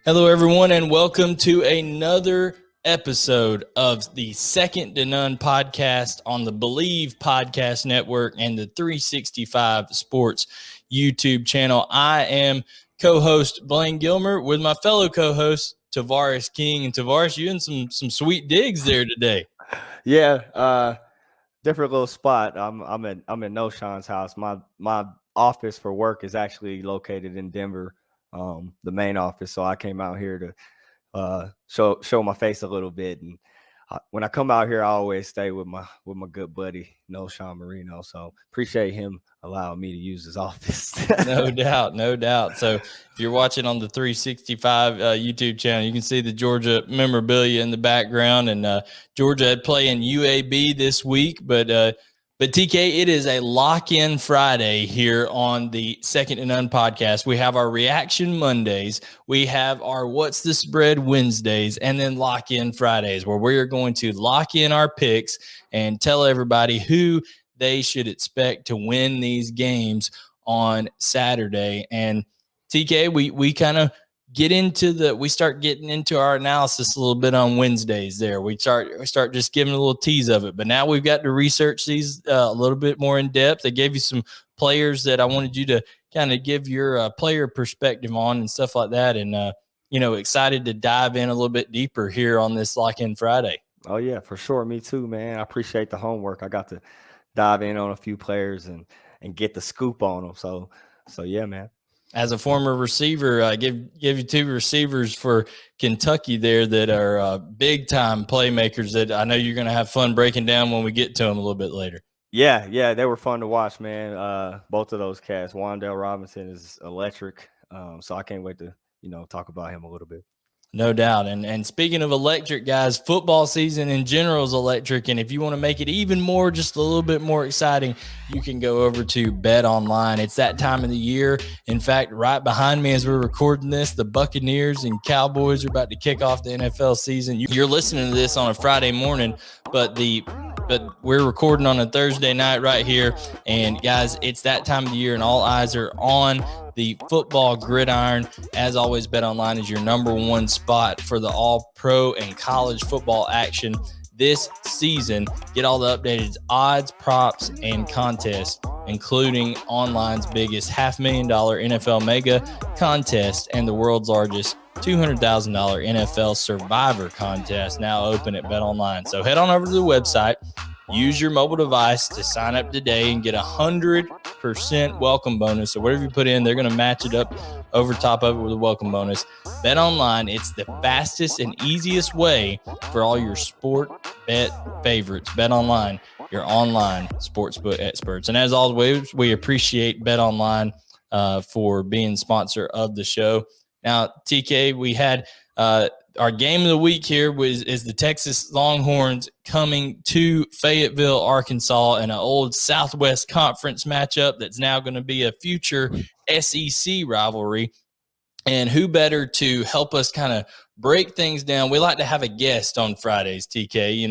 Hello, everyone, and welcome to another episode of the Second to None podcast on the Bleav Podcast Network and the 365 Sports YouTube channel. I am co-host Blayne Gilmer with my fellow co-host Tavarres King. And Tavarres, you in some sweet digs there today. Yeah, different little spot. I'm in Noshawn's house. My office for work is actually located in Denver, the main office. So I came out here to show my face a little bit. And when I come out here, I always stay with my good buddy Noshawn Marino. So appreciate him allowing me to use his office. No doubt. So if you're watching on the 365 YouTube channel, you can see the Georgia memorabilia in the background, and Georgia had playing UAB this week, but TK, it is a lock-in Friday here on the Second to None podcast. We have our reaction Mondays, we have our What's the Spread Wednesdays, and then lock-in Fridays, where we are going to lock in our picks and tell everybody who they should expect to win these games on Saturday. And TK, we kind of we start getting into our analysis a little bit on Wednesdays there. We start just giving a little tease of it, but now we've got to research these a little bit more in depth. I gave you some players that I wanted you to kind of give your player perspective on and stuff like that. And, excited to dive in a little bit deeper here on this Lock-In Friday. Oh yeah, for sure. Me too, man. I appreciate the homework. I got to dive in on a few players and get the scoop on them. So yeah, man. As a former receiver, I give you two receivers for Kentucky there that are big time playmakers that I know you're going to have fun breaking down when we get to them a little bit later. Yeah, they were fun to watch, man. Both of those cats. Wandel Robinson is electric, so I can't wait to talk about him a little bit. No doubt. And speaking of electric, guys, football season in general is electric. And if you want to make it even more, just a little bit more exciting, you can go over to Bet Online. It's that time of the year. In fact, right behind me as we're recording this, the Buccaneers and Cowboys are about to kick off the NFL season. You're listening to this on a Friday morning, but we're recording on a Thursday night right here. And guys, it's that time of the year and all eyes are on the football gridiron. As always, Bet Online is your number one spot for the all-pro and college football action this season. Get all the updated odds, props, and contests, including online's biggest $500,000 NFL mega contest and the world's largest $200,000 NFL Survivor contest, now open at Bet Online. So head on over to the website, use your mobile device to sign up today and get 100% welcome bonus. So whatever you put in, they're going to match it up over top of it with a welcome bonus. Bet Online, it's the fastest and easiest way for all your sport bet favorites. Bet Online, your online sportsbook experts. And as always, we appreciate Bet Online for being sponsor of the show. Now, TK, we had our game of the week here is the Texas Longhorns coming to Fayetteville, Arkansas, in an old Southwest Conference matchup that's now going to be a future SEC rivalry. And who better to help us kind of break things down? We like to have a guest on Fridays, TK.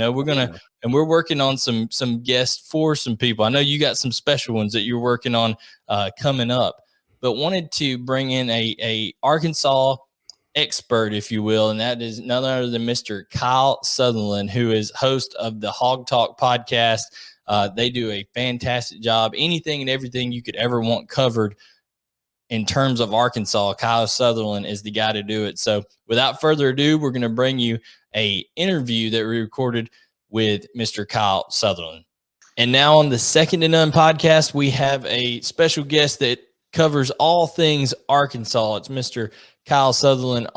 We're working on some guests for some people. I know you got some special ones that you're working on coming up, but wanted to bring in a Arkansas expert, if you will, and that is none other than Mr. Kyle Sutherland, who is host of the Hawg Talk Podcast. They do a fantastic job. Anything and everything you could ever want covered in terms of Arkansas, Kyle Sutherland is the guy to do it. So without further ado, we're going to bring you a interview that we recorded with Mr. Kyle Sutherland. And now on the Second to None podcast, we have a special guest that covers all things Arkansas. It's Mr. Kyle Sutherland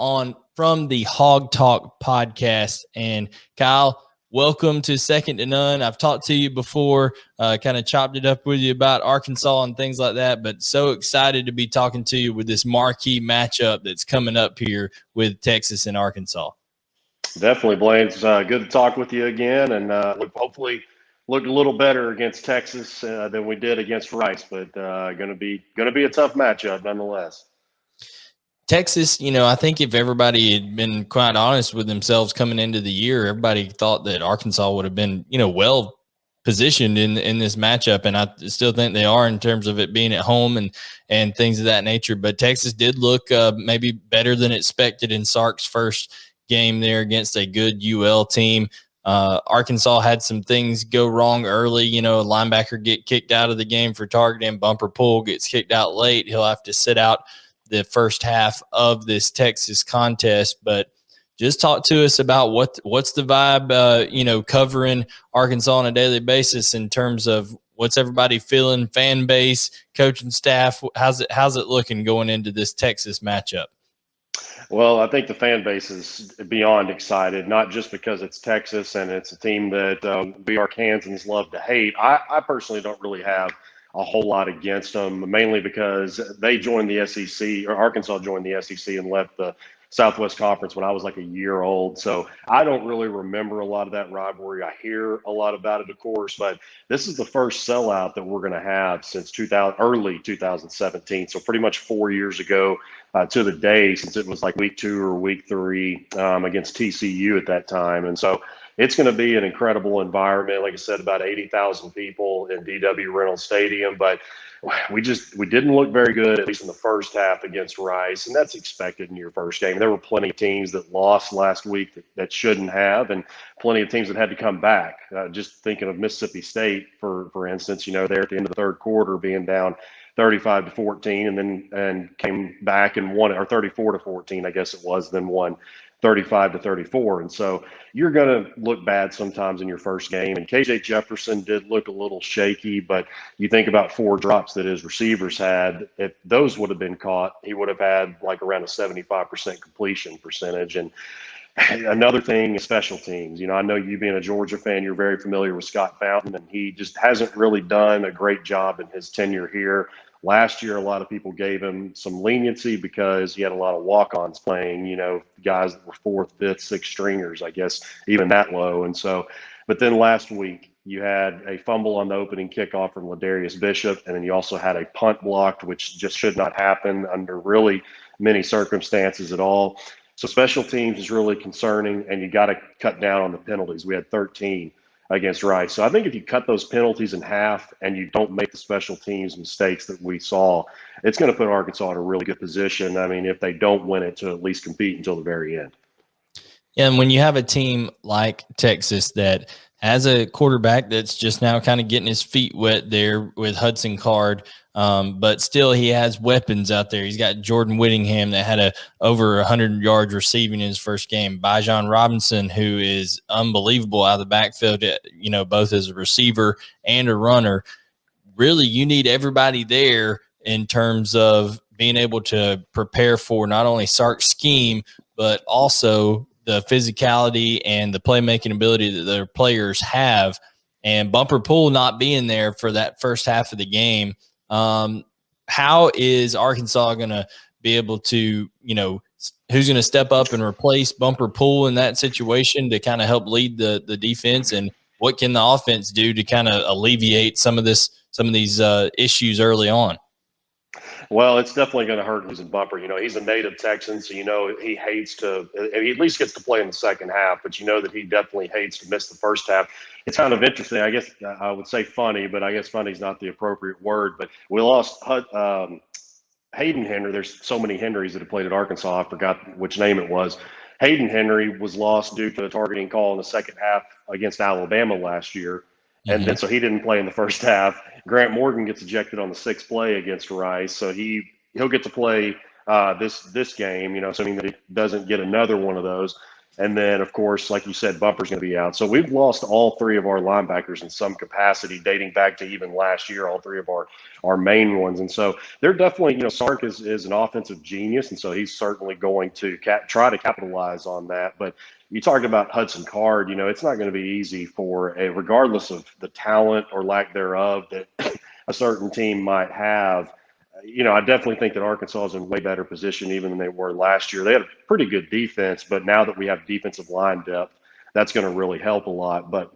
from the Hawg Talk Podcast. And Kyle, welcome to Second to None. I've talked to you before, kind of chopped it up with you about Arkansas and things like that, but so excited to be talking to you with this marquee matchup that's coming up here with Texas and Arkansas. Definitely, Blayne. It's good to talk with you again, and hopefully looked a little better against Texas than we did against Rice, but going to be a tough matchup nonetheless. Texas, I think if everybody had been quite honest with themselves coming into the year, everybody thought that Arkansas would have been, well positioned in this matchup, and I still think they are in terms of it being at home and things of that nature. But Texas did look maybe better than expected in Sark's first game there against a good UL team. Arkansas had some things go wrong early. A linebacker get kicked out of the game for targeting. Bumper Pool gets kicked out late. He'll have to sit out the first half of this Texas contest. But just talk to us about what's the vibe, covering Arkansas on a daily basis in terms of what's everybody feeling, fan base, coaching staff. How's it looking going into this Texas matchup? Well, I think the fan base is beyond excited, not just because it's Texas and it's a team that we Arkansans love to hate. I personally don't really have a whole lot against them, mainly because they joined the SEC, or Arkansas joined the SEC and left the Southwest Conference when I was like a year old. So I don't really remember a lot of that rivalry. I hear a lot about it, of course, but this is the first sellout that we're going to have since early 2017. So pretty much 4 years ago to the day, since it was like week 2 or week 3 against TCU at that time. And so it's going to be an incredible environment. Like I said, about 80,000 people in DW Reynolds Stadium, but we didn't look very good, at least in the first half against Rice, and that's expected in your first game. There were plenty of teams that lost last week that shouldn't have, and plenty of teams that had to come back. Just thinking of Mississippi State, for instance, there at the end of the third quarter being down 35-14, and came back and won it, or 34-14, I guess it was, then won 35-34. And so you're going to look bad sometimes in your first game. And KJ Jefferson did look a little shaky, but you think about 4 drops that his receivers had. If those would have been caught, he would have had like around a 75% completion percentage. And another thing is special teams. I know you being a Georgia fan, you're very familiar with Scott Fountain, and he just hasn't really done a great job in his tenure here. Last year, a lot of people gave him some leniency because he had a lot of walk-ons playing, guys that were 4th, 5th, 6th stringers, I guess, even that low. And so, but then last week, you had a fumble on the opening kickoff from Ladarius Bishop, and then you also had a punt blocked, which just should not happen under really many circumstances at all. So special teams is really concerning, and you got to cut down on the penalties. We had 13 against Rice. So I think if you cut those penalties in half and you don't make the special teams mistakes that we saw, it's going to put Arkansas in a really good position. I mean, if they don't win it, to at least compete until the very end. And when you have a team like Texas that has a quarterback that's just now kind of getting his feet wet there with Hudson Card, but still he has weapons out there. He's got Jordan Whittingham that had over 100 yards receiving in his first game. Wandel Robinson, who is unbelievable out of the backfield, both as a receiver and a runner. Really, you need everybody there in terms of being able to prepare for not only Sark's scheme, but also the physicality and the playmaking ability that their players have. And Bumper Pool not being there for that first half of the game, how is Arkansas going to be able to, who's going to step up and replace Bumper Pool in that situation to kind of help lead the defense? And what can the offense do to kind of alleviate some of these issues early on? Well, it's definitely going to hurt losing Bumper. He's a native Texan, so he hates to – he at least gets to play in the second half, but that he definitely hates to miss the first half. It's kind of interesting. I guess I would say funny, but I guess funny is not the appropriate word. But we lost Hayden Henry. There's so many Henrys that have played at Arkansas. I forgot which name it was. Hayden Henry was lost due to a targeting call in the second half against Alabama last year. And then so he didn't play in the first half. Grant Morgan gets ejected on the 6th play against Rice, so he'll get to play this game, assuming that he doesn't get another one of those. And then, of course, like you said, Bumper's going to be out. So we've lost all 3 of our linebackers in some capacity, dating back to even last year, all 3 of our main ones. And so they're definitely, Sark is an offensive genius, and so he's certainly going to try to capitalize on that. But you talked about Hudson Card, it's not going to be easy regardless of the talent or lack thereof that a certain team might have. I definitely think that Arkansas is in way better position even than they were last year. They had a pretty good defense, but now that we have defensive line depth, that's going to really help a lot. But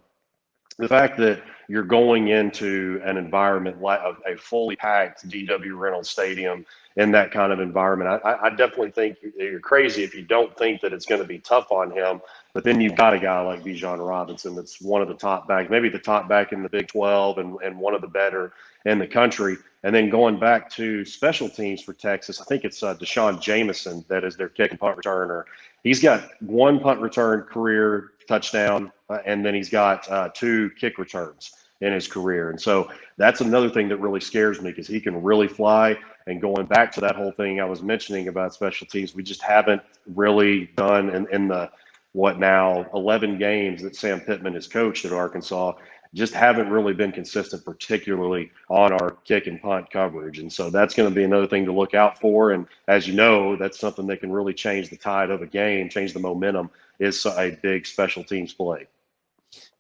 the fact that you're going into an environment like a fully packed DW Reynolds Stadium in that kind of environment, I definitely think you're crazy if you don't think that it's going to be tough on him. But then you've got a guy like Bijan Robinson that's one of the top back, maybe the top back in the Big 12 and one of the better in the country. And then going back to special teams for Texas, I think it's Deshaun Jameson that is their kick and punt returner. He's got one punt return career touchdown, and then he's got 2 kick returns in his career. And so that's another thing that really scares me because he can really fly. And going back to that whole thing I was mentioning about special teams, we just haven't really done in the 11 games that Sam Pittman has coached at Arkansas, just haven't really been consistent, particularly on our kick and punt coverage. And so that's going to be another thing to look out for. And as you know, that's something that can really change the tide of a game, change the momentum, is a big special teams play.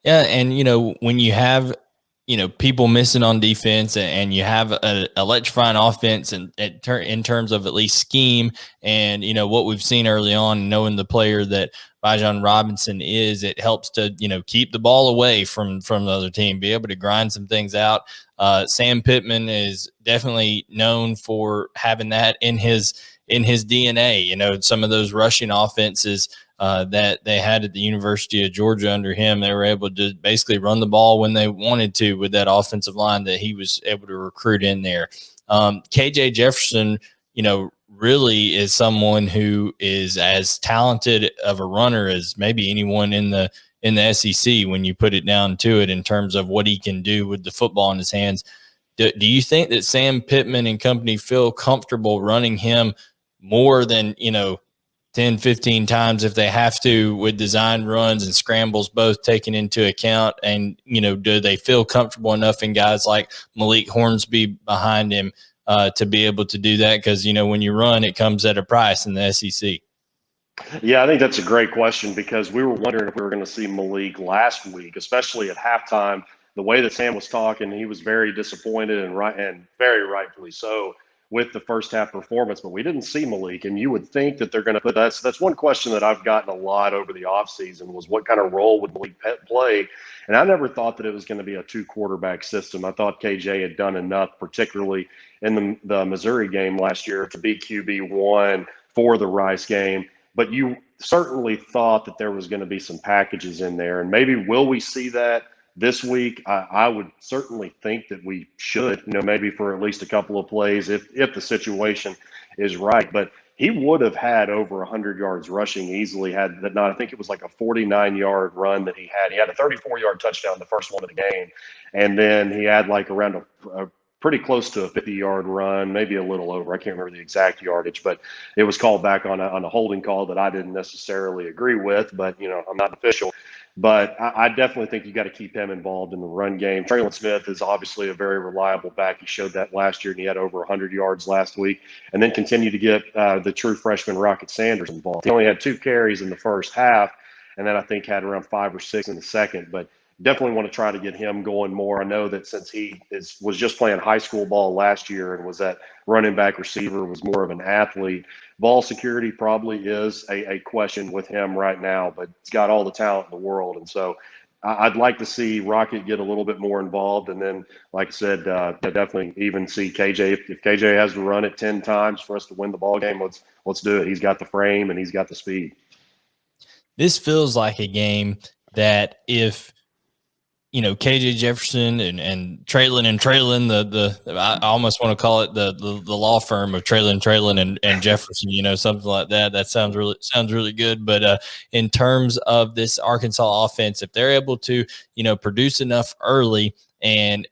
Yeah. And, when you have, people missing on defense and you have an electrifying offense and in terms of at least scheme and, what we've seen early on, knowing the player that Bijan Robinson is, it helps to, keep the ball away from the other team, be able to grind some things out. Sam Pittman is definitely known for having that in his DNA, some of those rushing offenses that they had at the University of Georgia under him. They were able to basically run the ball when they wanted to with that offensive line that he was able to recruit in there. KJ Jefferson, really is someone who is as talented of a runner as maybe anyone in the SEC when you put it down to it in terms of what he can do with the football in his hands. Do you think that Sam Pittman and company feel comfortable running him more than, 10, 15 times if they have to with design runs and scrambles both taken into account? And, do they feel comfortable enough in guys like Malik Hornsby behind him to be able to do that? Because, when you run, it comes at a price in the SEC. Yeah, I think that's a great question because we were wondering if we were going to see Malik last week, especially at halftime. The way that Sam was talking, he was very disappointed and very rightfully so with the first half performance, but we didn't see Malik. And you would think that they're going to put that's one question that I've gotten a lot over the offseason was what kind of role would Malik play? And I never thought that it was going to be a 2-quarterback system. I thought KJ had done enough, particularly in the Missouri game last year, to be QB1 for the Rice game. But you certainly thought that there was going to be some packages in there. And maybe will we see that this week? I would certainly think that we should, maybe for at least a couple of plays if the situation is right. But he would have had over 100 yards rushing easily had that not. I think it was like a 49-yard run that he had. He had a 34-yard touchdown, the first one of the game. And then he had like around a pretty close to a 50-yard run, maybe a little over. I can't remember the exact yardage, but it was called back on a holding call that I didn't necessarily agree with, but, I'm not official. But I definitely think you got to keep him involved in the run game. Traylon Smith is obviously a very reliable back. He showed that last year, and he had over 100 yards last week, and then continue to get the true freshman Rocket Sanders involved. He only had 2 carries in the first half, and then I think had around 5 or 6 in the second. But definitely want to try to get him going more. I know that since he was just playing high school ball last year and was that running back receiver, was more of an athlete. Ball security probably is a question with him right now, but he's got all the talent in the world. And so I'd like to see Rocket get a little bit more involved. And then, like I said, definitely even see KJ. If KJ has to run it 10 times for us to win the ball game, let's do it. He's got the frame and he's got the speed. This feels like a game that if KJ Jefferson and Traylon, I almost want to call it the law firm of Traylon and Jefferson, something like that. That sounds really good. But in terms of this Arkansas offense, if they're able to, produce enough early and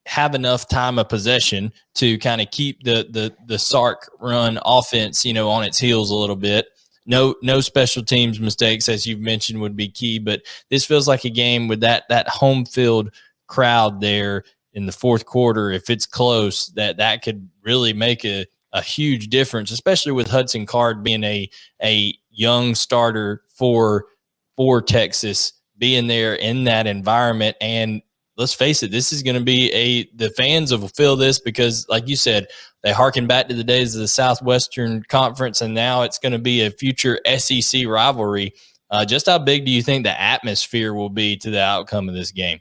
have enough time of possession to kind of keep the Sark run offense, on its heels a little bit. No special teams mistakes, as you've mentioned, would be key. But this feels like a game with that home field crowd there in the fourth quarter. If it's close, that could really make a huge difference, especially with Hudson Card being a young starter for Texas, being there in that environment. And let's face it, this is going to be the fans will feel this because, like you said, they harken back to the days of the Southwestern Conference, and now it's going to be a future SEC rivalry Just how big do you think the atmosphere will be to the outcome of this game?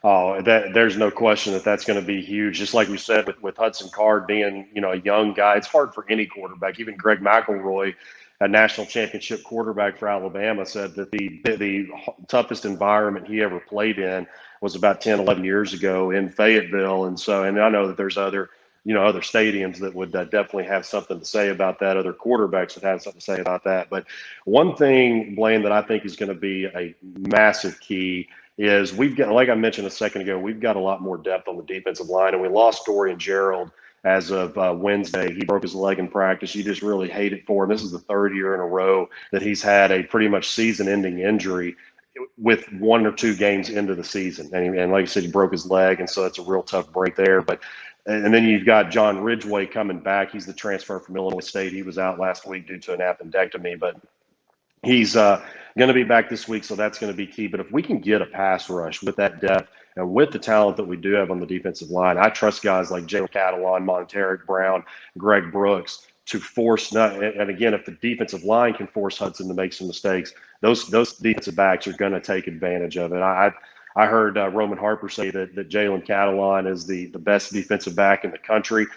Oh, there's no question that that's going to be huge. Just like we said with Hudson Card being, a young guy, it's hard for any quarterback. Even Greg McElroy, a national championship quarterback for Alabama, said that the toughest environment he ever played in was about 10, 11 years ago in Fayetteville. And I know that there's other stadiums that would definitely have something to say about that. Other quarterbacks would have something to say about that. But one thing, Blayne, that I think is going to be a massive key is we've got, like I mentioned a second ago, we've got a lot more depth on the defensive line, and we lost Dorian Gerald as of Wednesday. He broke his leg in practice. You just really hate it for him. This is the third year in a row that he's had a pretty much season-ending injury with 1 or 2 games into the season. And like I said, he broke his leg, and so that's a real tough break there. And then you've got John Ridgway coming back. He's the transfer from Illinois State. He was out last week due to an appendectomy, but he's going to be back this week, so that's going to be key. But if we can get a pass rush with that depth and with the talent that we do have on the defensive line, I trust guys like Jalen Catalon, Monteric Brown, Greg Brooks to force – and again, if the defensive line can force Hudson to make some mistakes, those defensive backs are going to take advantage of it. I heard Roman Harper say that Jalen Catalon is the best defensive back in the country.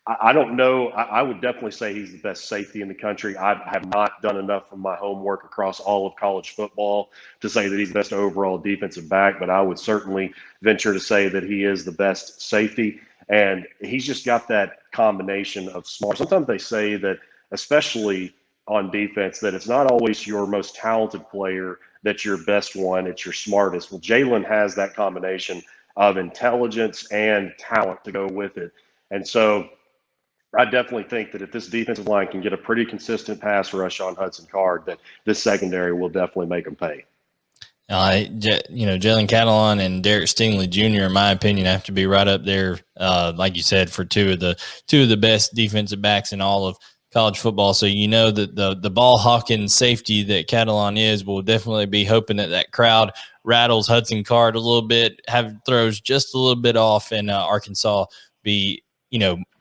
I don't know. I would definitely say he's the best safety in the country. I have not done enough of my homework across all of college football to say that he's the best overall defensive back, but I would certainly venture to say that he is the best safety. And he's just got that combination of smart. Sometimes they say that, especially on defense, that it's not always your most talented player that's your best one. It's your smartest. Well, Jalen has that combination of intelligence and talent to go with it. And so I definitely think that if this defensive line can get a pretty consistent pass rush on Hudson Card, that this secondary will definitely make them pay. Jalen Catalon and Derek Stingley Jr., in my opinion, have to be right up there, like you said, for two of the best defensive backs in all of college football. So that the ball hawking safety that Catalon is will definitely be hoping that crowd rattles Hudson Card a little bit, have throws just a little bit off, and Arkansas be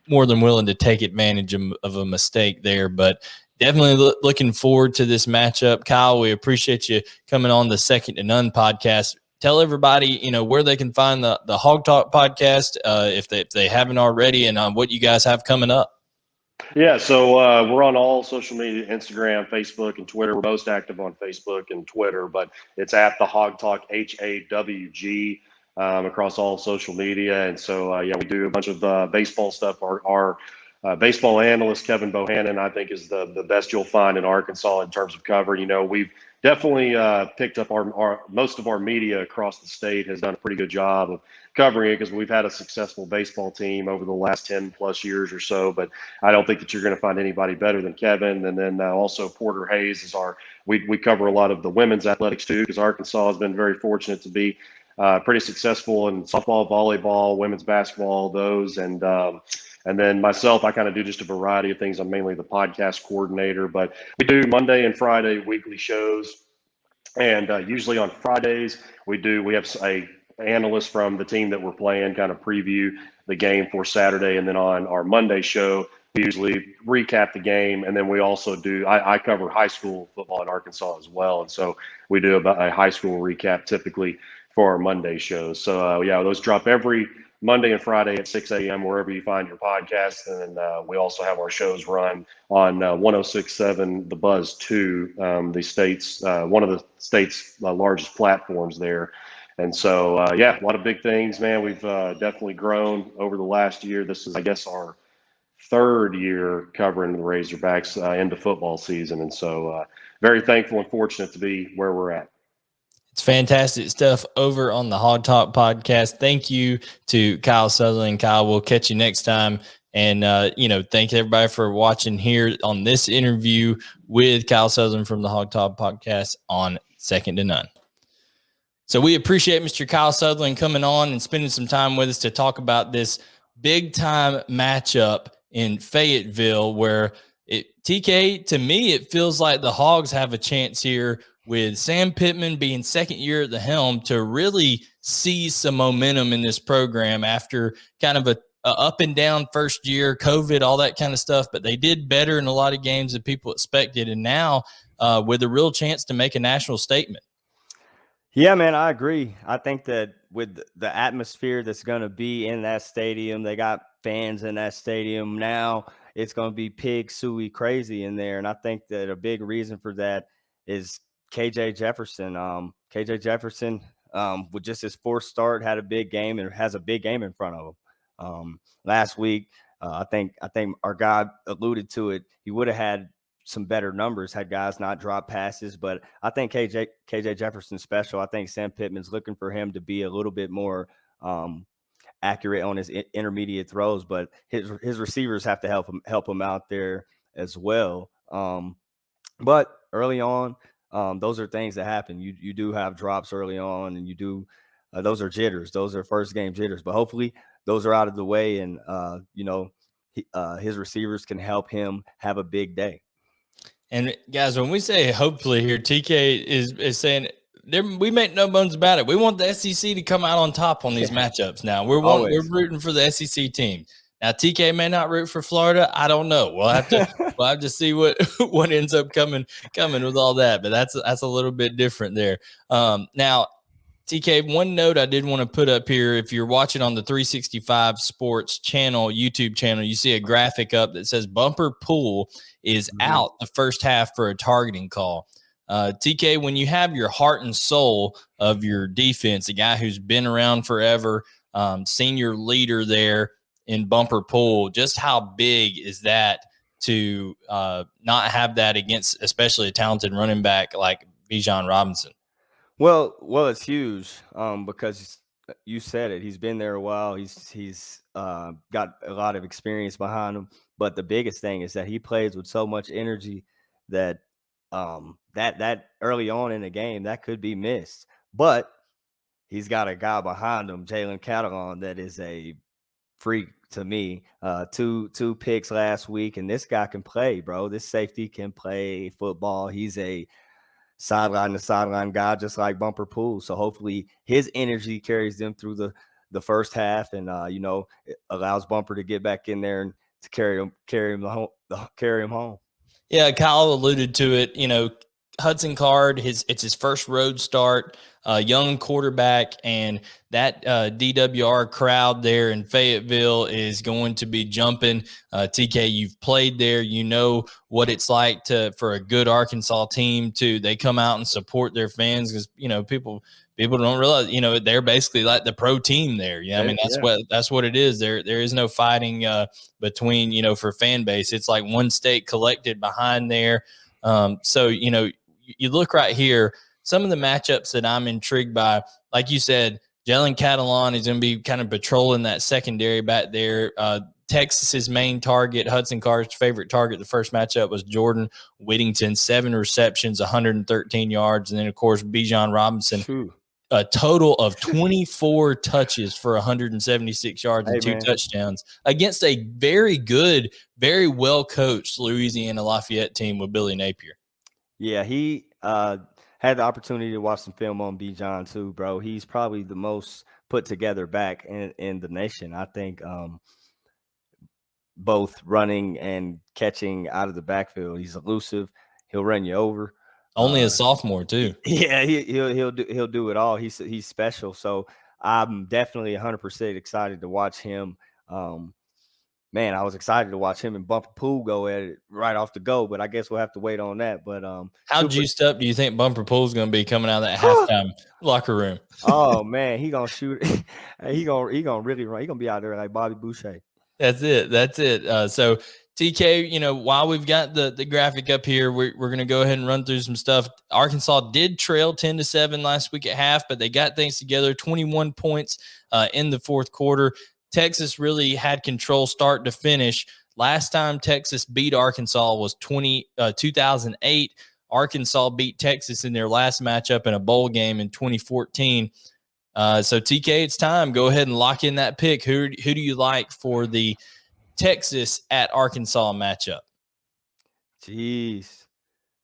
more than willing to take advantage of a mistake there. But definitely looking forward to this matchup. Kyle, we appreciate you coming on the Second to None podcast. Tell everybody, where they can find the Hawg Talk podcast if they haven't already, and what you guys have coming up. Yeah, so we're on all social media, Instagram, Facebook, and Twitter. We're most active on Facebook and Twitter, but it's at the Hawg Talk, HAWG. Across all social media. And so, we do a bunch of baseball stuff. Our baseball analyst, Kevin Bohannon, I think is the best you'll find in Arkansas in terms of cover. We've definitely picked up our most of our media across the state has done a pretty good job of covering it because we've had a successful baseball team over the last 10 plus years or so. But I don't think that you're going to find anybody better than Kevin. And then also Porter Hayes is we cover a lot of the women's athletics too, because Arkansas has been very fortunate to be pretty successful in softball, volleyball, women's basketball, those. And then myself, I kind of do just a variety of things. I'm mainly the podcast coordinator, but we do Monday and Friday weekly shows. And usually on Fridays, we have a analyst from the team that we're playing kind of preview the game for Saturday. And then on our Monday show, we usually recap the game. And then we also I cover high school football in Arkansas as well. And so we do about a high school recap typically for our Monday shows. So, those drop every Monday and Friday at 6 a.m. wherever you find your podcast. And we also have our shows run on 106.7 The Buzz 2, the state's one of the state's largest platforms there. And so, a lot of big things, man. We've definitely grown over the last year. This is, I guess, our third year covering the Razorbacks into football season. And so very thankful and fortunate to be where we're at. It's fantastic stuff over on the Hawg Talk podcast. Thank you to Kyle Sutherland. Kyle, we'll catch you next time. And, thank everybody for watching here on this interview with Kyle Sutherland from the Hawg Talk podcast on Second to None. So we appreciate Mr. Kyle Sutherland coming on and spending some time with us to talk about this big-time matchup in Fayetteville where TK, to me, it feels like the Hogs have a chance here with Sam Pittman being second year at the helm to really see some momentum in this program after kind of a up and down first year, COVID, all that kind of stuff. But they did better in a lot of games than people expected. And now with a real chance to make a national statement. Yeah, man, I agree. I think that with the atmosphere that's going to be in that stadium, they got fans in that stadium now. It's going to be pig suey crazy in there, and I think that a big reason for that is KJ Jefferson. KJ Jefferson, with just his fourth start, had a big game and has a big game in front of him. Last week, I think our guy alluded to it. He would have had some better numbers had guys not dropped passes, but I think KJ Jefferson's special. I think Sam Pittman's looking for him to be a little bit more accurate on his intermediate throws, but his receivers have to help him out there as well. But early on, those are things that happen. You do have drops early on, and you do those are jitters. Those are first game jitters, but hopefully those are out of the way, and his receivers can help him have a big day. And guys, when we say hopefully here, TK is saying we make no bones about it. We want the SEC to come out on top on these matchups. Now we're rooting for the SEC team. Now TK may not root for Florida. I don't know. We'll have to see what ends up coming with all that. But that's a little bit different there. Now, TK, one note I did want to put up here. If you're watching on the 365 Sports channel, YouTube channel, you see a graphic up that says Bumper Pool is out the first half for a targeting call. TK, when you have your heart and soul of your defense, a guy who's been around forever, senior leader there in Bumper Pool, just how big is that to not have that against especially a talented running back like Bijan Robinson? Well, it's huge because you said it. He's been there a while. He's got a lot of experience behind him. But the biggest thing is that he plays with so much energy that that early on in the game that could be missed. But he's got a guy behind him, Jalen Catalon, that is a freak to me. Two picks last week, and this guy can play, bro. This safety can play football. He's a sideline to sideline guy, just like Bumper Pool. So hopefully his energy carries them through the first half, and it allows Bumper to get back in there and to carry him home. Yeah, Kyle alluded to it. Hudson Card, it's his first road start, young quarterback, and that DWR crowd there in Fayetteville is going to be jumping. TK, you've played there, you know what it's like for a good Arkansas team they come out and support their fans, because people don't realize they're basically like the pro team there. Yeah, I mean that's what it is. There is no fighting between for fan base. It's like one state collected behind there. So you look right here, some of the matchups that I'm intrigued by, like you said, Jalen Catalon is going to be kind of patrolling that secondary back there. Texas's main target, Hudson Card's favorite target, the first matchup was Jordan Whittington, 7 receptions, 113 yards. And then, of course, Bijan Robinson, a total of 24 touches for 176 yards and 2 touchdowns against a very good, very well-coached Louisiana Lafayette team with Billy Napier. Yeah, he had the opportunity to watch some film on Bijan too, bro. He's probably the most put together back in the nation. I think both running and catching out of the backfield. He's elusive. He'll run you over. Only a sophomore too. Yeah, he'll do it all. He's special. So I'm definitely 100% excited to watch him. Man, I was excited to watch him and Bumper Pool go at it right off the go, but I guess we'll have to wait on that. But how juiced up do you think Bumper Pool's going to be coming out of that halftime locker room? Oh man, he gonna shoot. he gonna really run. He gonna be out there like Bobby Boucher. That's it. So TK, while we've got the graphic up here, we're going to go ahead and run through some stuff. Arkansas did trail 10-7 last week at half, but they got things together, 21 points in the fourth quarter. Texas really had control start to finish. Last time Texas beat Arkansas was 2008. Arkansas beat Texas in their last matchup in a bowl game in 2014. So TK, it's time. Go ahead and lock in that pick. Who do you like for the Texas at Arkansas matchup? Jeez.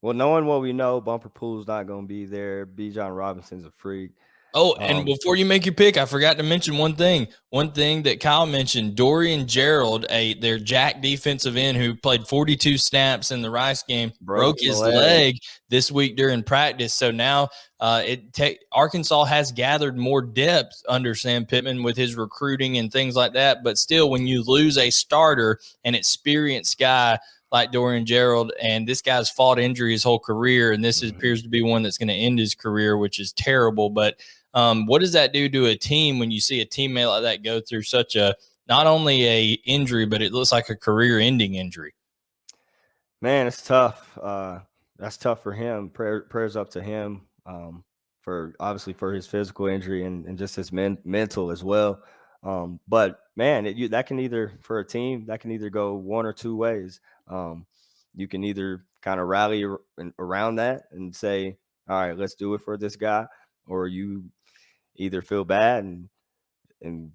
Well, knowing what we know, Bumper Pool's not going to be there. Bijan Robinson's a freak. Oh, and before you make your pick, I forgot to mention one thing. One thing that Kyle mentioned, Dorian Gerald, their jack defensive end who played 42 snaps in the Rice game, broke his leg this week during practice. So now Arkansas has gathered more depth under Sam Pittman with his recruiting and things like that. But still, when you lose a starter, an experienced guy like Dorian Gerald, and this guy's fought injury his whole career, and this appears to be one that's going to end his career, which is terrible. But what does that do to a team when you see a teammate like that go through such a not only a injury, but it looks like a career-ending injury? Man, it's tough. That's tough for him. Prayers up to him for his physical injury and just his mental as well. But man, that can either for a team that can either go one or two ways. You can either kind of rally around that and say, all right, let's do it for this guy, or you either feel bad and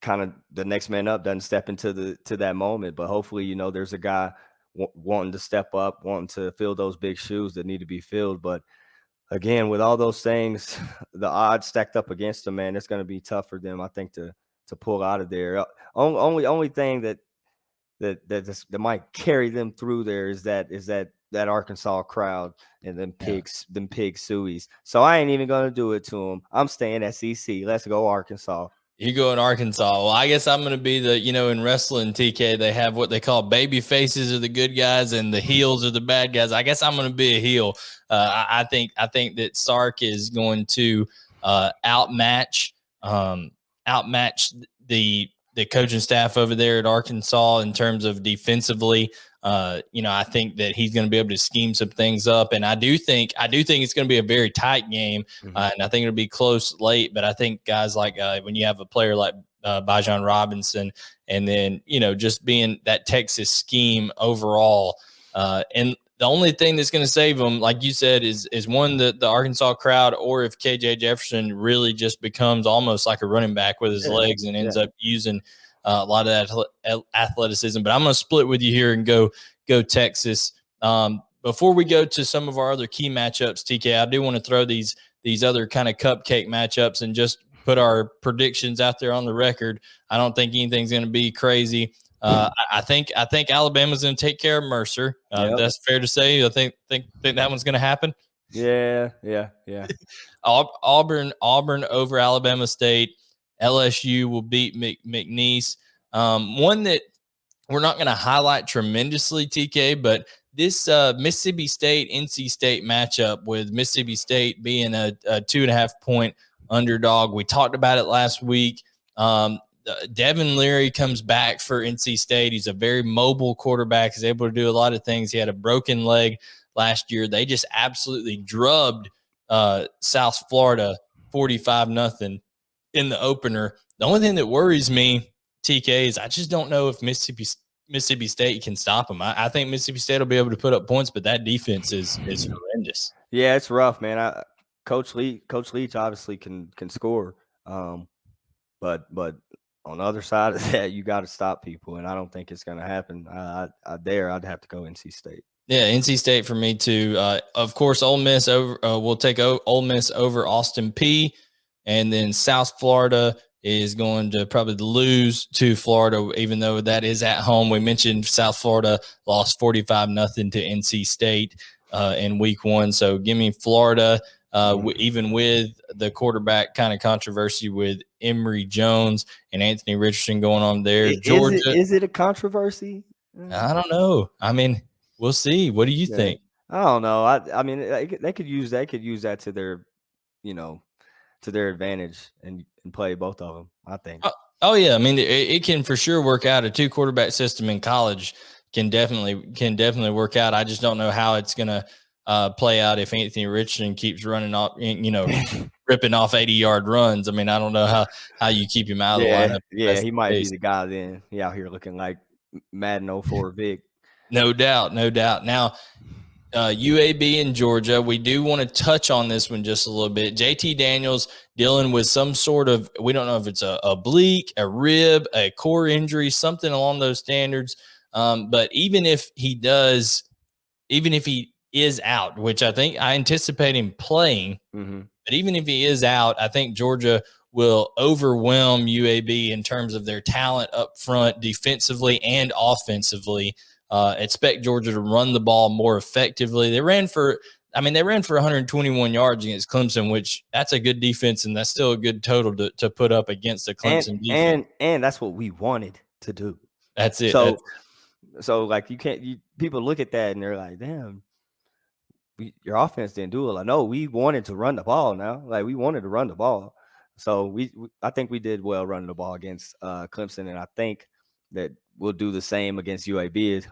kind of the next man up doesn't step into that moment. But hopefully, there's a guy wanting to step up, wanting to fill those big shoes that need to be filled. But again, with all those things, the odds stacked up against them, man, it's going to be tough for them, I think, to pull out of there. Only thing that might carry them through there is that Arkansas crowd and them pig sueys. So I ain't even gonna do it to them. I'm staying SEC. Let's go Arkansas. You go in Arkansas. Well, I guess I'm going to be in wrestling, TK, they have what they call baby faces are the good guys and the heels are the bad guys. I guess I'm going to be a heel. I think that Sark is going to outmatch the coaching staff over there at Arkansas in terms of defensively. I think that he's going to be able to scheme some things up, and I do think it's going to be a very tight game, and I think it'll be close late. But I think guys like when you have a player like Wandel Robinson, and then just being that Texas scheme overall, and the only thing that's going to save them, like you said, is one the Arkansas crowd, or if KJ Jefferson really just becomes almost like a running back with his legs and ends up using a lot of that athleticism. But I'm going to split with you here and go Texas. Before we go to some of our other key matchups, TK, I do want to throw these other kind of cupcake matchups and just put our predictions out there on the record. I don't think anything's going to be crazy. I think Alabama's going to take care of Mercer. That's fair to say. I think that one's going to happen. Yeah. Auburn over Alabama State. LSU will beat McNeese. One that we're not going to highlight tremendously, TK, but this Mississippi State NC State matchup, with Mississippi State being a 2.5-point underdog. We talked about it last week. Devin Leary comes back for NC State. He's a very mobile quarterback. He's able to do a lot of things. He had a broken leg last year. They just absolutely drubbed South Florida 45-0 in the opener. The only thing that worries me, TK, is I just don't know if Mississippi State can stop them. I think Mississippi State will be able to put up points, but that defense is horrendous. Yeah, it's rough, man. Coach Leach obviously can score, but on the other side of that, you got to stop people, and I don't think it's going to happen. I'd have to go NC State. Yeah, NC State for me too. Of course, Ole Miss over. We'll take Ole Miss over Austin Peay, and then South Florida is going to probably lose to Florida, even though that is at home. We mentioned South Florida lost 45-0 to NC State in week 1. So give me Florida, even with the quarterback kind of controversy with Emory Jones and Anthony Richardson going on there. Georgia, is it a controversy? I don't know. I mean, we'll see. What do you think? I don't know. I mean, they could use that to their, to their advantage and play both of them, I think. Oh yeah. I mean, it can for sure work out. A 2-quarterback system in college can definitely work out. I just don't know how it's going to play out if Anthony Richardson keeps running off, ripping off 80-yard runs. I mean, I don't know how you keep him out of the lineup. Yeah, he might be the guy then. He out here looking like Madden 04 Vic. No doubt. Now, UAB and Georgia, we do want to touch on this one just a little bit. JT Daniels dealing with some sort of, we don't know if it's a oblique, a rib, a core injury, something along those standards. But even if he is out, which I anticipate him playing, then But even if he is out, I think Georgia will overwhelm UAB in terms of their talent up front, defensively and offensively. Expect Georgia to run the ball more effectively. They ran for 121 yards against Clemson, which that's a good defense, and that's still a good total to put up against the Clemson defense. And that's what we wanted to do. That's it. So like people look at that and they're like, damn, your offense didn't do it. Like, no, we wanted to run the ball now. Like, we wanted to run the ball. So I think we did well running the ball against Clemson, and I think that we'll do the same against UAB.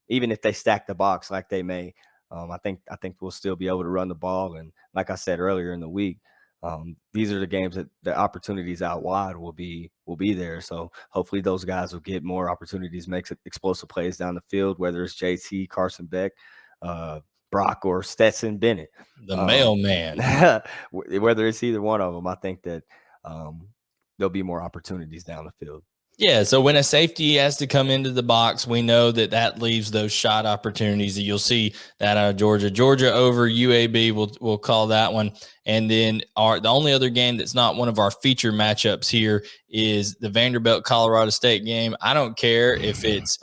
Even if they stack the box like they may, I think we'll still be able to run the ball. And like I said earlier in the week, these are the games that the opportunities out wide will be there. So hopefully those guys will get more opportunities, make explosive plays down the field, whether it's JT, Carson Beck, Brock, or Stetson Bennett, the mailman. Whether it's either one of them, I think that there'll be more opportunities down the field. Yeah, so when a safety has to come into the box, we know that leaves those shot opportunities. You'll see that out of Georgia. Georgia over UAB, we'll call that one. And then the only other game that's not one of our feature matchups here is the Vanderbilt-Colorado State game. I don't care if it's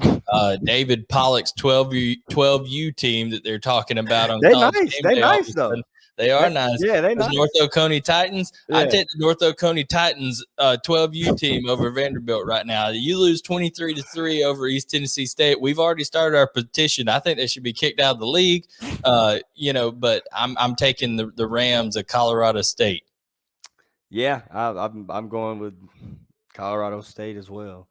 David Pollock's 12U team that they're talking about on They're College nice. Game They're Day. nice, though. They are nice. Yeah, they're nice. North Oconee Titans. Yeah. I take the North Oconee Titans 12U team over Vanderbilt right now. You lose 23-3 over East Tennessee State. We've already started our petition. I think they should be kicked out of the league. But I'm taking the Rams of Colorado State. Yeah, I'm going with Colorado State as well.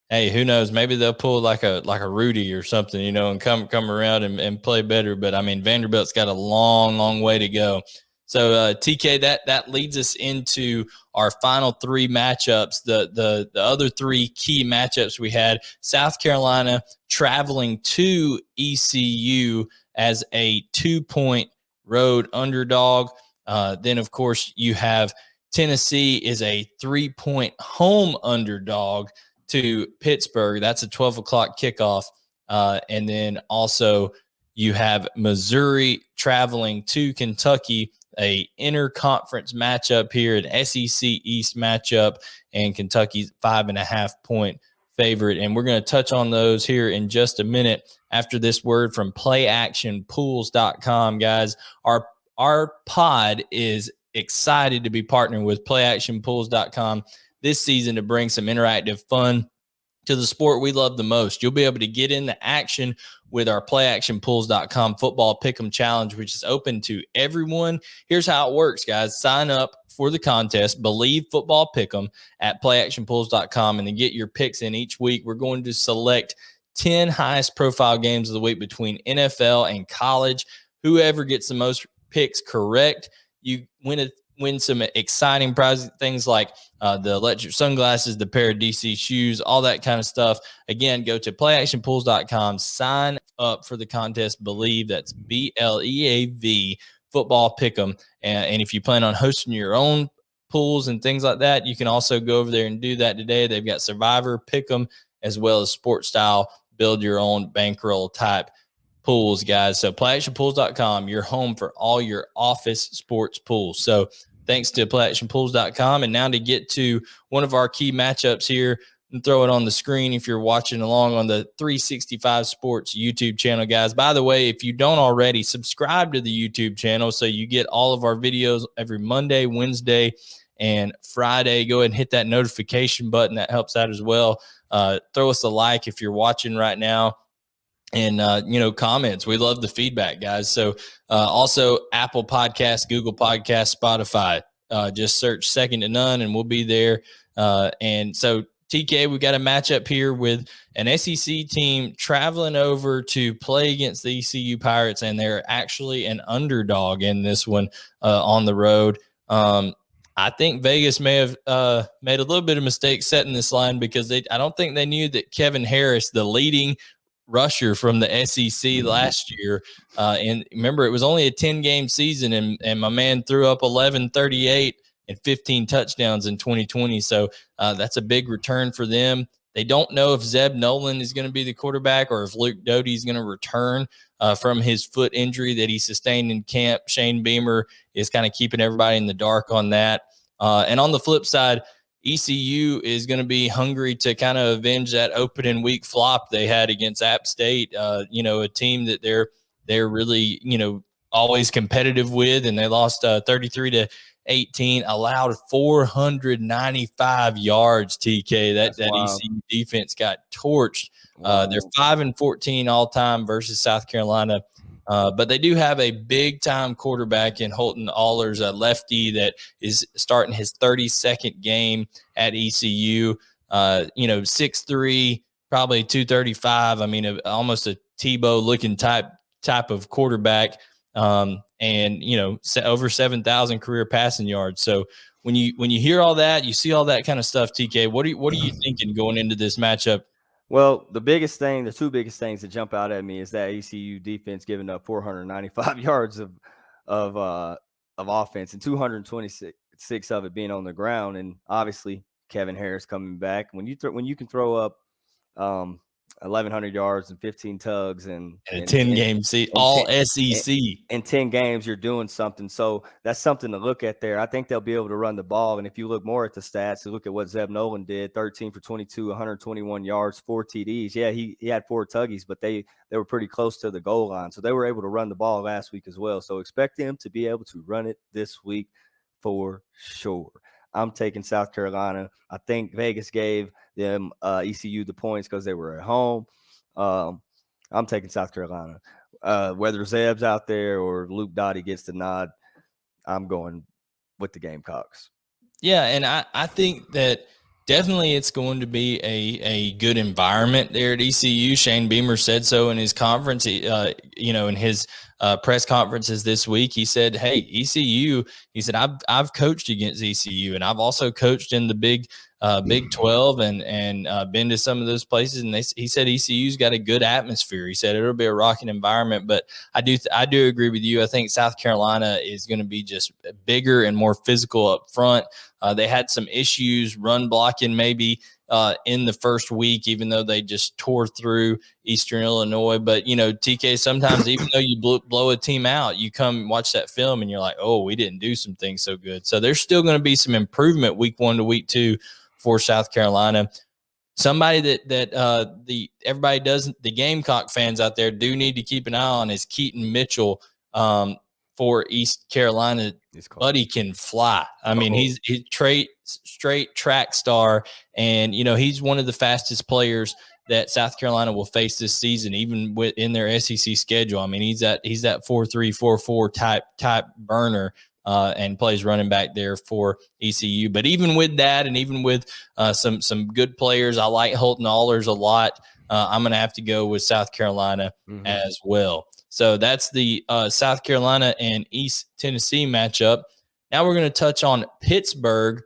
Hey, who knows? Maybe they'll pull like a Rudy or something, and come around and play better. But I mean, Vanderbilt's got a long way to go. So TK, that leads us into our final three matchups. The other three key matchups we had: South Carolina traveling to ECU as a 2-point road underdog. Then of course you have Tennessee is a 3-point home underdog to Pittsburgh. That's a 12 o'clock kickoff. And then also you have Missouri traveling to Kentucky, a interconference matchup here, an SEC East matchup, and Kentucky's 5.5-point favorite. And we're going to touch on those here in just a minute after this word from playactionpools.com, guys. Our pod is excited to be partnering with playactionpools.com this season to bring some interactive fun to the sport we love the most. You'll be able to get into action with our playactionpools.com football pick'em challenge, which is open to everyone. Here's how it works, guys. Sign up for the contest, Bleav Football Pick'em at playactionpools.com, and then get your picks in each week. We're going to select 10 highest profile games of the week between NFL and college. Whoever gets the most picks correct, you win some exciting prizes, things like the electric sunglasses, the pair of DC shoes, all that kind of stuff. Again, go to playactionpools.com, sign up for the contest, Bleav, that's BLEAV, football pick'em. And if you plan on hosting your own pools and things like that, you can also go over there and do that today. They've got Survivor, Pick'em, as well as sports style, build your own bankroll type pools, guys. So playactionpools.com, your home for all your office sports pools. So thanks to playactionpools.com. And now to get to one of our key matchups here, and throw it on the screen if you're watching along on the 365 Sports YouTube channel, guys. By the way, if you don't already, subscribe to the YouTube channel so you get all of our videos every Monday, Wednesday, and Friday. Go ahead and hit that notification button. That helps out as well. Throw us a like if you're watching right now. And, comments. We love the feedback, guys. So also Apple Podcasts, Google Podcasts, Spotify. Just search Second to None and we'll be there. And so, TK, we got a matchup here with an SEC team traveling over to play against the ECU Pirates, and they're actually an underdog in this one on the road. I think Vegas may have made a little bit of mistake setting this line because I don't think they knew that Kevin Harris, the leading rusher from the SEC last year. And remember, it was only a 10-game season, and my man threw up 1138 and 15 touchdowns in 2020. So that's a big return for them. They don't know if Zeb Nolan is going to be the quarterback or if Luke Doty is going to return from his foot injury that he sustained in camp. Shane Beamer is kind of keeping everybody in the dark on that. And on the flip side, ECU is going to be hungry to kind of avenge that opening week flop they had against App State, a team that they're really, always competitive with, and they lost 33-18, allowed 495 yards, TK. That ECU defense got torched. They're 5-14 all-time versus South Carolina. But they do have a big-time quarterback in Holton Allers, a lefty that is starting his 32nd game at ECU. 6'3", probably 235. I mean, almost a Tebow-looking type of quarterback, and over 7,000 career passing yards. So when you hear all that, you see all that kind of stuff, TK. What are you thinking going into this matchup? Well, the two biggest things that jump out at me is that ECU defense giving up 495 yards of offense and 226 of it being on the ground, and obviously Kevin Harris coming back. When you can throw up 1,100 yards and 15 tugs and a 10-game season, all SEC. In 10 games, you're doing something. So that's something to look at there. I think they'll be able to run the ball. And if you look more at the stats, you look at what Zeb Nolan did, 13 for 22, 121 yards, 4 TDs. Yeah, he had 4 tuggies, but they were pretty close to the goal line. So they were able to run the ball last week as well. So expect them to be able to run it this week for sure. I'm taking South Carolina. I think Vegas gave them ECU the points because they were at home. I'm taking South Carolina. Whether Zeb's out there or Luke Doty gets the nod, I'm going with the Gamecocks. Yeah, and I think that definitely it's going to be a good environment there at ECU. Shane Beamer said so in his conference, in his press conferences this week. He said, hey, ECU, he said, I've coached against ECU, and I've also coached in the Big 12 and been to some of those places. And he said ECU's got a good atmosphere. He said it'll be a rocking environment, but I do agree with you. I think South Carolina is going to be just bigger and more physical up front. They had some issues run blocking maybe in the first week, even though they just tore through Eastern Illinois. But, TK, sometimes even though you blow a team out, you come watch that film and you're like, oh, we didn't do some things so good. So there's still going to be some improvement week 1 to week 2 for South Carolina. Somebody that everybody does, the Gamecock fans out there do need to keep an eye on is Keaton Mitchell for East Carolina. Buddy can fly. I mean, he's straight track star, and he's one of the fastest players that South Carolina will face this season, even in their SEC schedule. I mean, he's that 4.3, 4.4 type burner. And plays running back there for ECU. But even with that, and even with some good players, I like Holton Allers a lot. I'm going to have to go with South Carolina as well. So that's the South Carolina and East Tennessee matchup. Now we're going to touch on Pittsburgh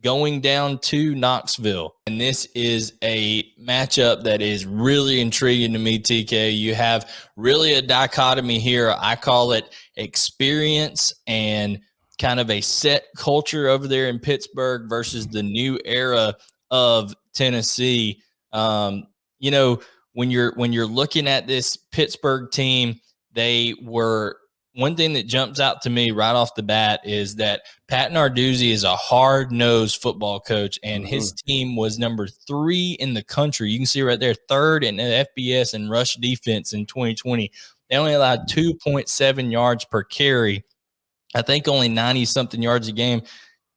going down to Knoxville. And this is a matchup that is really intriguing to me, TK. You have really a dichotomy here. I call it experience and kind of a set culture over there in Pittsburgh versus the new era of Tennessee. When you're looking at this Pittsburgh team, one thing that jumps out to me right off the bat is that Pat Narduzzi is a hard-nosed football coach, and his team was number 3 in the country. You can see right there, 3rd in the FBS and rush defense in 2020. They only allowed 2.7 yards per carry. I think only 90-something yards a game.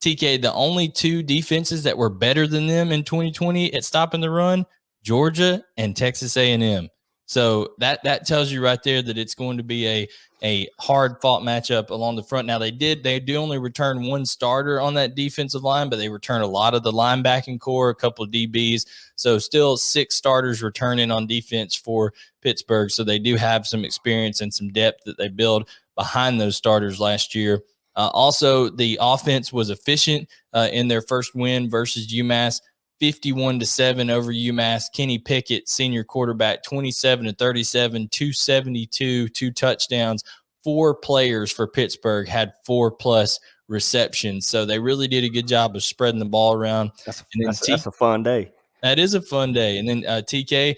TK, the only 2 defenses that were better than them in 2020 at stopping the run, Georgia and Texas A&M. So that tells you right there that it's going to be a hard-fought matchup along the front. Now, they do only return 1 starter on that defensive line, but they return a lot of the linebacking core, a couple of DBs. So still 6 starters returning on defense for Pittsburgh. So they do have some experience and some depth that they build behind those starters last year. Also, the offense was efficient in their first win versus UMass. 51-7 over UMass. Kenny Pickett, senior quarterback, 27-37, 272, 2 touchdowns. 4 players for Pittsburgh had 4+ receptions. So they really did a good job of spreading the ball around. That's a fun day. That is a fun day. And then TK,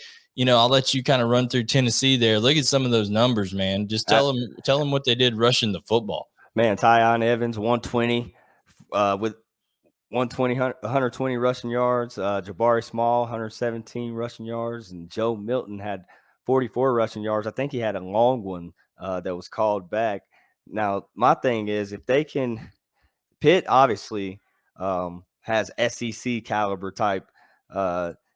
I'll let you kind of run through Tennessee there. Look at some of those numbers, man. Just tell them what they did rushing the football. Man, Tyon Evans, 120 with 120 rushing yards. Jabari Small, 117 rushing yards. And Joe Milton had 44 rushing yards. I think he had a long one that was called back. Now, my thing is, if they can – Pitt obviously has SEC caliber type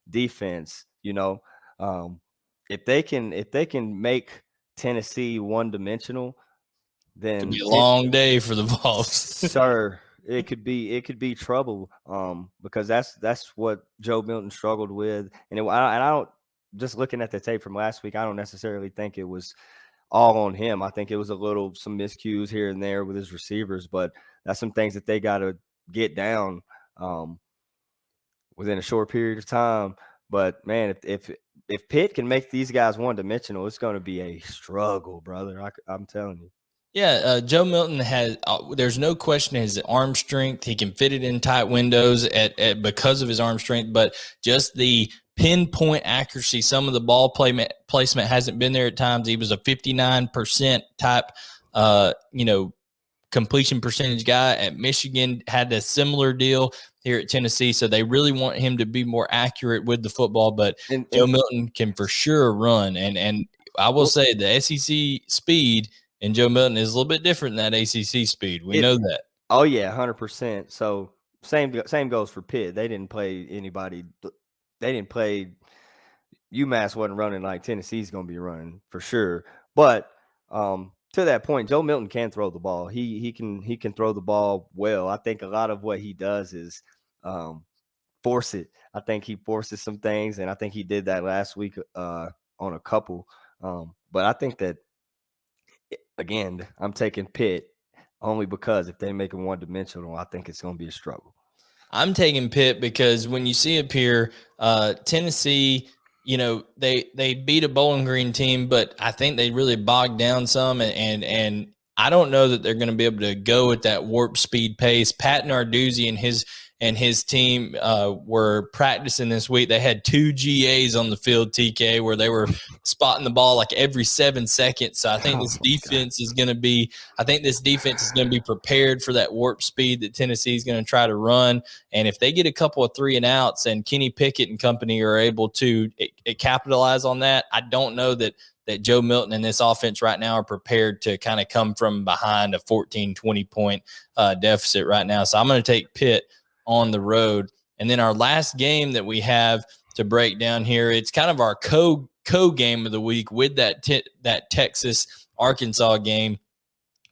defense, if they can make Tennessee one-dimensional, then it'll be a long day for the Vols. Sir, it could be trouble because that's what Joe Milton struggled with. And I don't, just looking at the tape from last week, I don't necessarily think it was all on him. I think it was some miscues here and there with his receivers, but that's some things that they got to get down within a short period of time. But man, if Pitt can make these guys one-dimensional, it's going to be a struggle, brother. I'm telling you. Yeah, Joe Milton has. There's no question his arm strength. He can fit it in tight windows because of his arm strength, but just the pinpoint accuracy. Some of the ball placement hasn't been there at times. He was a 59% type, completion percentage guy at Michigan. Had a similar deal here at Tennessee, so they really want him to be more accurate with the football. But Joe Milton can for sure run, and I will say the SEC speed. And Joe Milton is a little bit different than that ACC speed. We know that. Oh, yeah, 100%. So same goes for Pitt. They didn't play anybody. They didn't play – UMass wasn't running like Tennessee's going to be running for sure. But to that point, Joe Milton can throw the ball. He can throw the ball well. I think a lot of what he does is force it. I think he forces some things, and I think he did that last week on a couple. But I think that, again, I'm taking Pitt only because if they make him one-dimensional, I think it's going to be a struggle. I'm taking Pitt because when you see up here, Tennessee, they beat a Bowling Green team, but I think they really bogged down some, and I don't know that they're going to be able to go at that warp speed pace. Pat Narduzzi and his team were practicing this week. They had 2 GAs on the field, TK, where they were spotting the ball like every 7 seconds. So I think this defense is going to be prepared for that warp speed that Tennessee is going to try to run. And if they get a couple of 3-and-outs and Kenny Pickett and company are able to capitalize on that, I don't know that Joe Milton and this offense right now are prepared to kind of come from behind a 14, 20-point deficit right now. So I'm going to take Pitt on the road. And then our last game that we have to break down here, it's kind of our co game of the week with that Texas Arkansas game.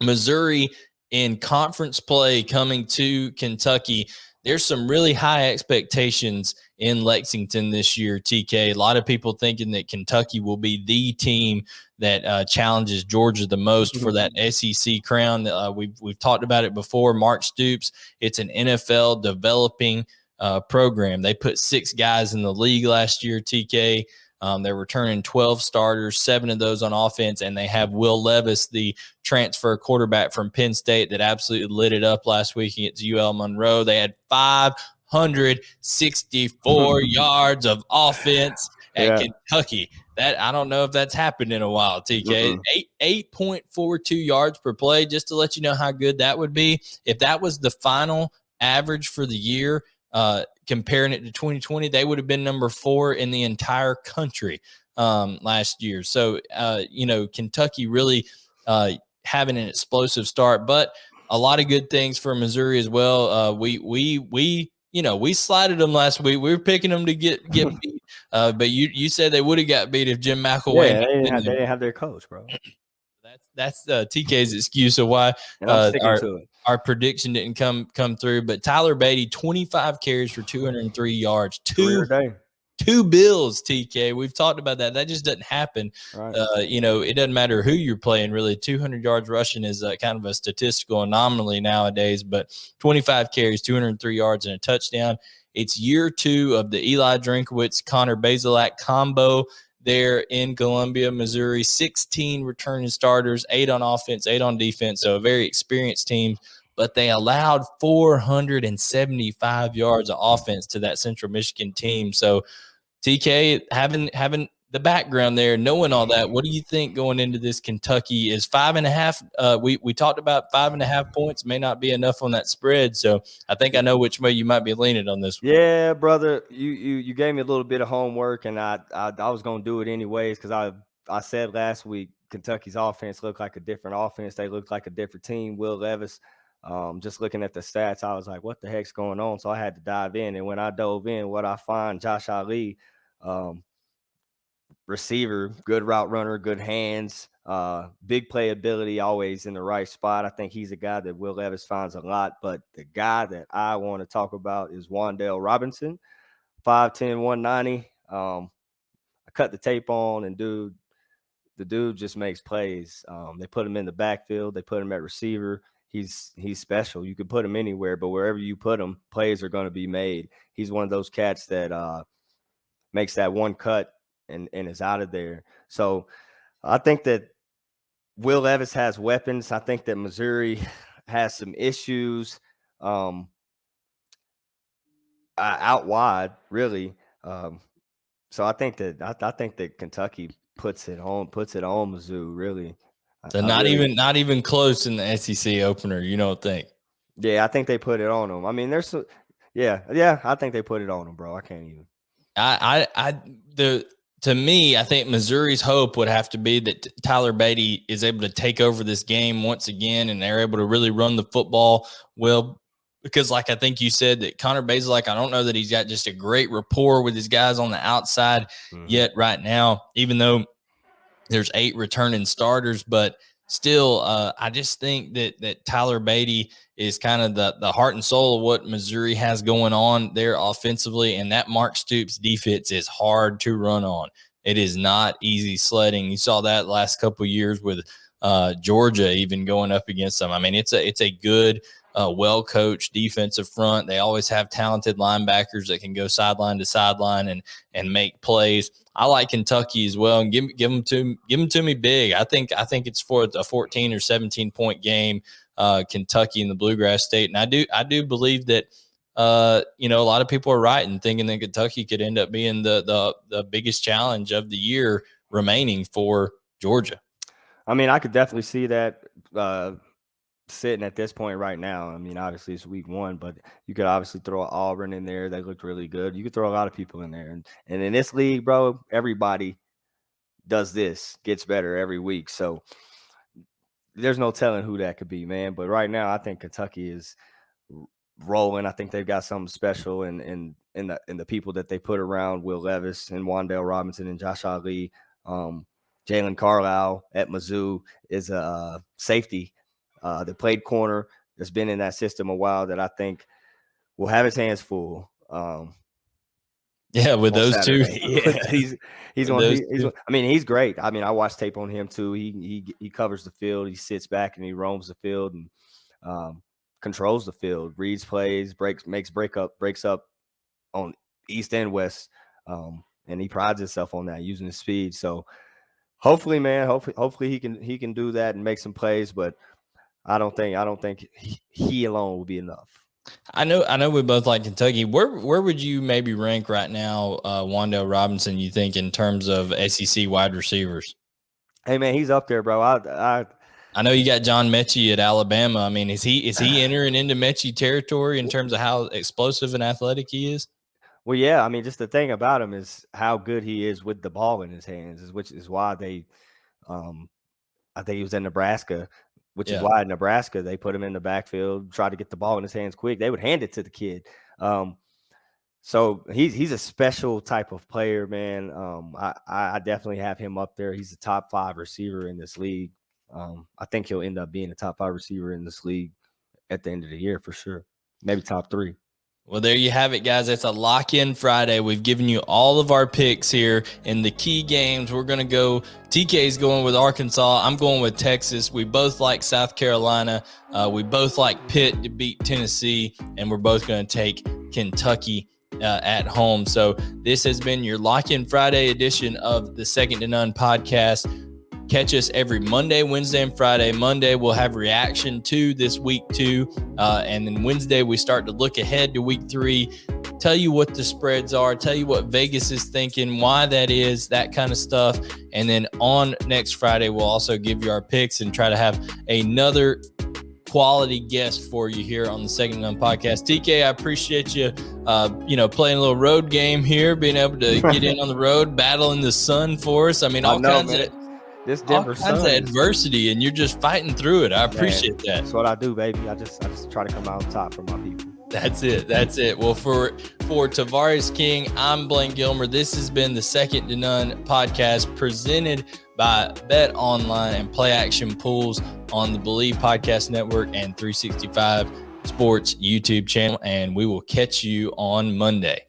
Missouri in conference play coming to Kentucky. There's some really high expectations in Lexington this year, TK. A lot of people thinking that Kentucky will be the team that challenges Georgia the most for that SEC crown. We've talked about it before. Mark Stoops, it's an NFL developing program. They put 6 guys in the league last year, TK. They're returning 12 starters, 7 of those on offense, and they have Will Levis, the transfer quarterback from Penn State that absolutely lit it up last week against UL Monroe. They had 564 yards of offense at Kentucky. That I don't know if that's happened in a while, TK. 8.42 yards per play, just to let you know how good that would be. If that was the final average for the year, comparing it to 2020, they would have been number 4 in the entire country last year. So, Kentucky really having an explosive start, but a lot of good things for Missouri as well. We slided them last week. We were picking them to get beat. But you said they would have got beat if Jim McElwain. Yeah, they didn't have their coach, bro. That's TK's excuse of why our prediction didn't come through. But Tyler Beatty, 25 carries for 203 yards. Two bills, TK. We've talked about that. That just doesn't happen. Right. It doesn't matter who you're playing, really. 200 yards rushing is kind of a statistical anomaly nowadays. But 25 carries, 203 yards, and a touchdown. It's year 2 of the Eli Drinkwitz, Connor Bazelak combo there in Columbia, Missouri. 16 returning starters, 8 on offense, 8 on defense. So a very experienced team but they allowed 475 yards of offense to that Central Michigan team. So TK, having the background there, knowing all that, what do you think going into this Kentucky? Is 5.5? We talked about 5.5 points may not be enough on that spread. So I think I know which way you might be leaning on this one. Yeah, brother, you gave me a little bit of homework, and I was gonna do it anyways because I said last week Kentucky's offense looked like a different offense. They looked like a different team. Will Levis, just looking at the stats, I was like, what the heck's going on? So I had to dive in, and when I dove in, what I find, Josh Ali, receiver, good route runner, good hands, big playability, always in the right spot. I think he's a guy that Will Levis finds a lot. But the guy that I want to talk about is Wandel Robinson, 5'10", 190. I cut the tape on, and the dude just makes plays. They put him in the backfield. They put him at receiver. He's special. You could put him anywhere, but wherever you put him, plays are going to be made. He's one of those cats that makes that one cut and is out of there. So I think that Will Levis has weapons. I think that Missouri has some issues out wide, really. So I think that Kentucky puts it on Mizzou, really. So not even close in the SEC opener, you don't think? Yeah, I think they put it on them. I mean, there's some, yeah, I think they put it on them, bro. I can't even. To me, I think Missouri's hope would have to be that Tyler Beatty is able to take over this game once again, and they're able to really run the football well. Because, like I think you said, that Connor Bazelak, I don't know that he's got just a great rapport with his guys on the outside yet right now, even though there's 8 returning starters. But still, I just think that Tyler Beatty is kind of the heart and soul of what Missouri has going on there offensively. And that Mark Stoops defense is hard to run on. It is not easy sledding. You saw that last couple of years with Georgia even going up against them. I mean, it's a good, well-coached defensive front. They always have talented linebackers that can go sideline to sideline and make plays. I like Kentucky as well, and give them to me big. I think it's for a 14 or 17 point game. Kentucky in the Bluegrass State, and I do believe that a lot of people are right in thinking that Kentucky could end up being the biggest challenge of the year remaining for Georgia. I mean, I could definitely see that sitting at this point right now. I mean, obviously it's week 1, but you could obviously throw Auburn in there. They looked really good. You could throw a lot of people in there. And in this league, bro, everybody does this, gets better every week. So there's no telling who that could be, man. But right now, I think Kentucky is rolling. I think they've got something special in the people that they put around Will Levis and Wandel Robinson and Josh Ali. Jalen Carlisle at Mizzou is a safety that played corner, that's been in that system a while, that I think will have his hands full. With those Saturday. two. Yeah, he's great. I mean, I watched tape on him too. He covers the field. He sits back and he roams the field and controls the field, reads plays, breaks up on east and west. And he prides himself on that, using his speed. So hopefully, man, hopefully he can do that and make some plays, but I don't think he alone will be enough. I know we both like Kentucky. Where would you maybe rank right now Wandel Robinson, you think, in terms of SEC wide receivers? Hey, man, he's up there, bro. I know you got John Mechie at Alabama. I mean, is he entering into Mechie territory in terms of how explosive and athletic he is? Well, yeah. I mean, just the thing about him is how good he is with the ball in his hands, which is why they I think he was in Nebraska, which is why in Nebraska they put him in the backfield, try to get the ball in his hands quick. They would hand it to the kid. So he's a special type of player, man. I definitely have him up there. He's a top 5 receiver in this league. I think he'll end up being a top 5 receiver in this league at the end of the year for sure. Maybe top 3. Well, there you have it, guys. It's a lock-in Friday. We've given you all of our picks here in the key games. We're going to go – TK's going with Arkansas. I'm going with Texas. We both like South Carolina. We both like Pitt to beat Tennessee, and we're both going to take Kentucky at home. So this has been your lock-in Friday edition of the Second to None podcast. catch us every Monday, Wednesday, and Friday. Monday, we'll have reaction to this week 2. And then Wednesday, we start to look ahead to week 3, tell you what the spreads are, tell you what Vegas is thinking, why that is, that kind of stuff. And then on next Friday, we'll also give you our picks and try to have another quality guest for you here on the Second and None podcast. TK, I appreciate you, playing a little road game here, being able to get in on the road, battling the sun for us. I mean, all kinds of adversity, and you're just fighting through it. I appreciate that. That's what I do, baby. I just try to come out on top for my people. That's it. Well, for Tavarres King, I'm Blayne Gilmer. This has been the Second to None podcast presented by Bet Online and Play Action Pools on the Bleav Podcast Network and 365 Sports YouTube channel. And we will catch you on Monday.